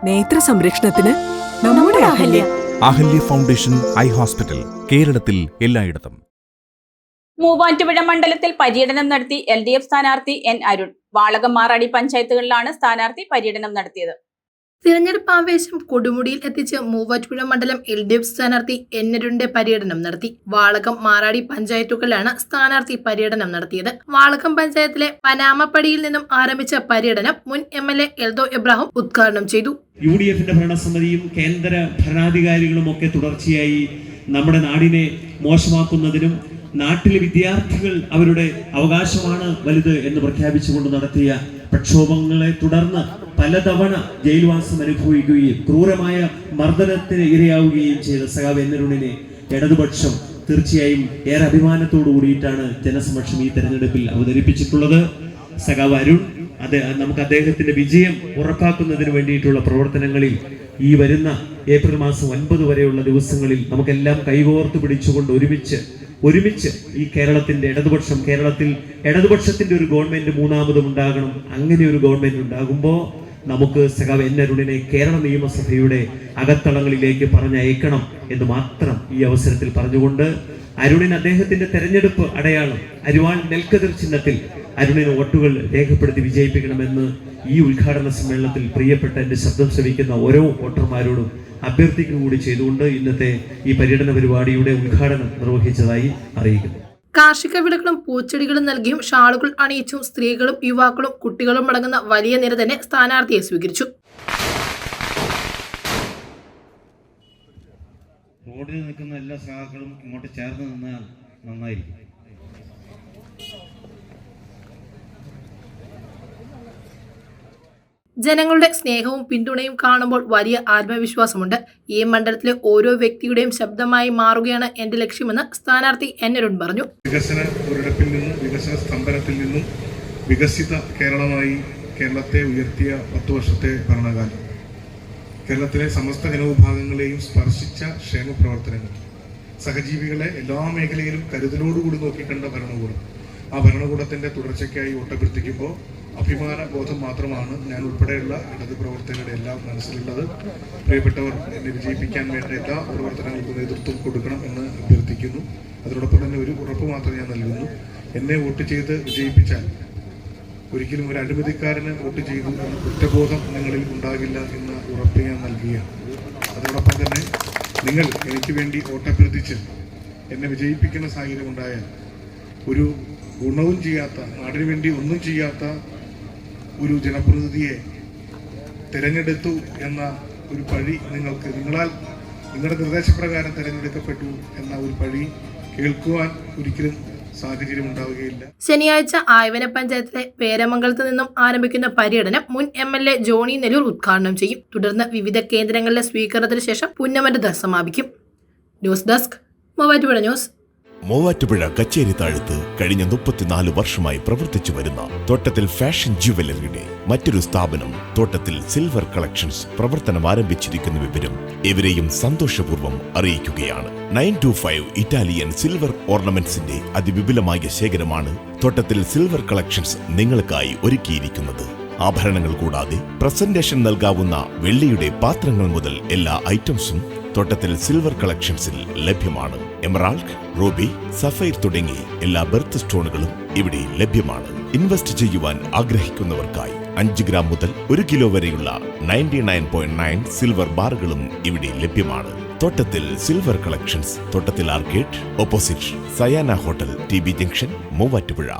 നേത്ര സംരക്ഷണത്തിന് നമ്മുടെ Ahalya. Ahalya foundation eye hospital, കേരളത്തിൽ എല്ലായിടത്തും. മൂവാറ്റുപുഴ മണ്ഡലത്തിൽ പര്യടനം നടത്തി LDF സ്ഥാനാർത്ഥി N അരുൺ. വാളകം, മാറാടി പഞ്ചായത്തുകളിലാണ് സ്ഥാനാർത്ഥി പര്യടനം നടത്തിയത്. തിരഞ്ഞെടുപ്പ് ആവേശം കൊടുമുടിയിൽ എത്തിച്ച് മൂവാറ്റുപുഴ മണ്ഡലം LDF സ്ഥാനാർത്ഥി N അരുണിന്റെ പര്യടനം നടത്തി. വാളകം, മാറാടി പഞ്ചായത്തുകളിലാണ് സ്ഥാനാർത്ഥി പര്യടനം നടത്തിയത്. വാളകം പഞ്ചായത്തിലെ പനാമപ്പടിയിൽ നിന്നും ആരംഭിച്ച പര്യടനം മുൻ MLA എൽദോ എബ്രാഹിം ഉദ്ഘാടനം ചെയ്തു. UDFന്റെ ഭരണസമിതിയും കേന്ദ്ര ഭരണാധികാരികളും ഒക്കെ തുടർച്ചയായി നമ്മുടെ നാടിനെ മോശമാക്കുന്നതിനും നാട്ടിലെ വിദ്യാർത്ഥികൾ അവരുടെ അവകാശമാണ് വലുത് എന്ന് പ്രഖ്യാപിച്ചുകൊണ്ട് നടത്തിയ പ്രക്ഷോഭങ്ങളെ തുടർന്ന് പലതവണ ജയിൽവാസം അനുഭവിക്കുകയും ക്രൂരമായ മർദ്ദനത്തിന് ഇരയാവുകയും ചെയ്ത സഖാവ് N അരുണിനെ ഇടതുപക്ഷം തീർച്ചയായും ഏറെ അഭിമാനത്തോടു കൂടിയിട്ടാണ് ജനസമക്ഷം ഈ തെരഞ്ഞെടുപ്പിൽ അവതരിപ്പിച്ചിട്ടുള്ളത്. സഖാവ് അരുൺ നമുക്ക് അദ്ദേഹത്തിന്റെ വിജയം ഉറപ്പാക്കുന്നതിന് വേണ്ടിയിട്ടുള്ള പ്രവർത്തനങ്ങളിൽ ഈ വരുന്ന ഏപ്രിൽ മാസം 9 വരെയുള്ള ദിവസങ്ങളിൽ നമുക്കെല്ലാം കൈകോർത്ത് പിടിച്ചുകൊണ്ട് ഒരുമിച്ച് ഈ കേരളത്തിൽ ഇടതുപക്ഷത്തിന്റെ ഒരു ഗവൺമെന്റ് മൂന്നാമതും ഉണ്ടാകണം. അങ്ങനെ ഒരു ഗവൺമെന്റ് ഉണ്ടാകുമ്പോൾ നമുക്ക് സഖാവ് N അരുണിനെ കേരള നിയമസഭയുടെ അകത്തളങ്ങളിലേക്ക് പറഞ്ഞയക്കണം എന്ന് മാത്രം ഈ അവസരത്തിൽ പറഞ്ഞുകൊണ്ട് അരുണിന് അദ്ദേഹത്തിന്റെ തെരഞ്ഞെടുപ്പ് അടയാളം അരിവാൾ നെൽക്കതിർ ചിഹ്നത്തിൽ അരുണിന് വോട്ടുകൾ രേഖപ്പെടുത്തി വിജയിപ്പിക്കണമെന്ന് ഈ ഉദ്ഘാടന സമ്മേളനത്തിൽ പ്രിയപ്പെട്ട എന്റെ ശബ്ദം ശ്രവിക്കുന്ന ഓരോ വോട്ടർമാരോടും അഭ്യർത്ഥിക്കുക കൂടി ചെയ്തുകൊണ്ട് ഇന്നത്തെ ഈ പര്യടന പരിപാടിയുടെ ഉദ്ഘാടനം നിർവഹിച്ചതായി അറിയിക്കുന്നു. കാർഷിക വിളകളും പൂച്ചെടികളും നൽകിയും ഷാളുകൾ അണിയിച്ചും സ്ത്രീകളും യുവാക്കളും കുട്ടികളും അടങ്ങുന്ന വലിയ നിര തന്നെ സ്ഥാനാർത്ഥിയെ സ്വീകരിച്ചു. റോഡിൽ നിൽക്കുന്ന എല്ലാ സഹാക്കളും ഇങ്ങോട്ട് ചേർന്ന് നിന്നാൽ നന്നായിരിക്കും. ജനങ്ങളുടെ സ്നേഹവും പിന്തുണയും കാണുമ്പോൾ വലിയ ആത്മവിശ്വാസമുണ്ട്. ഈ മണ്ഡലത്തിലെ ഓരോ വ്യക്തിയുടെയും ശബ്ദമായി മാറുകയാണ് എന്റെ ലക്ഷ്യമെന്ന് സ്ഥാനാർത്ഥി N അരുൺ പറഞ്ഞു. വികസന ഒരിടപ്പിൽ നിന്നും വികസന സ്തംഭനത്തിൽ നിന്നും വികസിത കേരളമായി കേരളത്തെ ഉയർത്തിയ 10 വർഷത്തെ ഭരണകാലം, കേരളത്തിലെ സമസ്ത ജനവിഭാഗങ്ങളെയും സ്പർശിച്ച ക്ഷേമ പ്രവർത്തനങ്ങൾ, സഹജീവികളെ എല്ലാ മേഖലയിലും കരുതലോടുകൂടി നോക്കിക്കണ്ട ഭരണകൂടം, ആ ഭരണകൂടത്തിന്റെ തുടർച്ചയ്ക്കായി വോട്ടഭ്യർത്ഥിക്കുമ്പോൾ അഭിമാന ബോധം മാത്രമാണ് ഞാൻ ഉൾപ്പെടെയുള്ള ഇടത് പ്രവർത്തകരുടെ എല്ലാം മനസ്സിലുള്ളത്. പ്രിയപ്പെട്ടവർ, എന്നെ വിജയിപ്പിക്കാൻ വേണ്ട എല്ലാ പ്രവർത്തനങ്ങൾക്കും നേതൃത്വം കൊടുക്കണം എന്ന് അഭ്യർത്ഥിക്കുന്നു. അതോടൊപ്പം തന്നെ ഒരു ഉറപ്പ് മാത്രം ഞാൻ നൽകുന്നു. എന്നെ വോട്ട് ചെയ്ത് വിജയിപ്പിച്ചാൽ ഒരിക്കലും ഒരു അഴിമതിക്കാരന് വോട്ട് ചെയ്തു എന്ന കുറ്റബോധം നിങ്ങളിൽ ഉണ്ടാകില്ല എന്ന ഉറപ്പ് ഞാൻ നൽകുകയാണ്. അതോടൊപ്പം തന്നെ നിങ്ങൾ എനിക്ക് വേണ്ടി വോട്ടഭ്യർത്ഥിച്ച് എന്നെ വിജയിപ്പിക്കുന്ന സാഹചര്യം ഉണ്ടായാൽ ഒരു ഗുണവും ചെയ്യാത്ത, നാടിനു വേണ്ടി ഒന്നും ചെയ്യാത്ത ഒരു ജനപ്രതിനിധിയെ തിരഞ്ഞെടുത്തു എന്ന ഒരു പഴി നിങ്ങളുടെ നിർദ്ദേശപ്രകാരം തിരഞ്ഞെടുക്കപ്പെട്ടു എന്ന ഒരു പഴി കേൾക്കുവാൻ ഒരിക്കലും സാഹചര്യം ഉണ്ടാവുകയില്ല. ശനിയാഴ്ച ആയവന പഞ്ചായത്തിലെ പേരമംഗലത്ത് നിന്നും ആരംഭിക്കുന്ന പര്യടനം മുൻ MLA ജോണി നെല്ലൂർ ഉദ്ഘാടനം ചെയ്യും. തുടർന്ന് വിവിധ കേന്ദ്രങ്ങളിലെ സ്വീകരണത്തിന് ശേഷം പുന്നമറ്റത്ത് സമാപിക്കും. News desk, Muvattupuzha news. Muvattupuzha കച്ചേരി താഴത്ത് കഴിഞ്ഞ 34 വർഷമായി പ്രവർത്തിച്ചു വരുന്ന തോട്ടത്തിൽ ഫാഷൻ ജുവലറിയുടെ മറ്റൊരു സ്ഥാപനം തോട്ടത്തിൽ സിൽവർ കളക്ഷൻസ് പ്രവർത്തനം ആരംഭിച്ചിരിക്കുന്ന വിവരം ഇവരെയും സന്തോഷപൂർവ്വം അറിയിക്കുകയാണ്. 925 ഇറ്റാലിയൻ സിൽവർ ഓർണമെന്റ്സിന്റെ അതിവിപുലമായ ശേഖരമാണ് തോട്ടത്തിൽ സിൽവർ കളക്ഷൻസ് നിങ്ങൾക്കായി ഒരുക്കിയിരിക്കുന്നത്. ആഭരണങ്ങൾ കൂടാതെ പ്രസന്റേഷൻ നൽകാവുന്ന വെള്ളിയുടെ പാത്രങ്ങൾ മുതൽ എല്ലാ ഐറ്റംസും തോട്ടത്തിൽ സിൽവർ കളക്ഷൻസിൽ ലഭ്യമാണ്. എമറാൾഡ്, റൂബി, സഫൈർ തുടങ്ങി എല്ലാ ബെർത്ത് സ്റ്റോണുകളും ഇവിടെ ലഭ്യമാണ്. ഇൻവെസ്റ്റ് ചെയ്യുവാൻ ആഗ്രഹിക്കുന്നവർക്കായി 5 ഗ്രാം മുതൽ 1 കിലോ വരെയുള്ള 99.9 സിൽവർ ബാറുകളും ഇവിടെ ലഭ്യമാണ്. തോട്ടത്തിൽ സിൽവർ കളക്ഷൻസ്, തോട്ടത്തിൽ arcade, opposite Sayana hotel, TB junction, Muvattupuzha.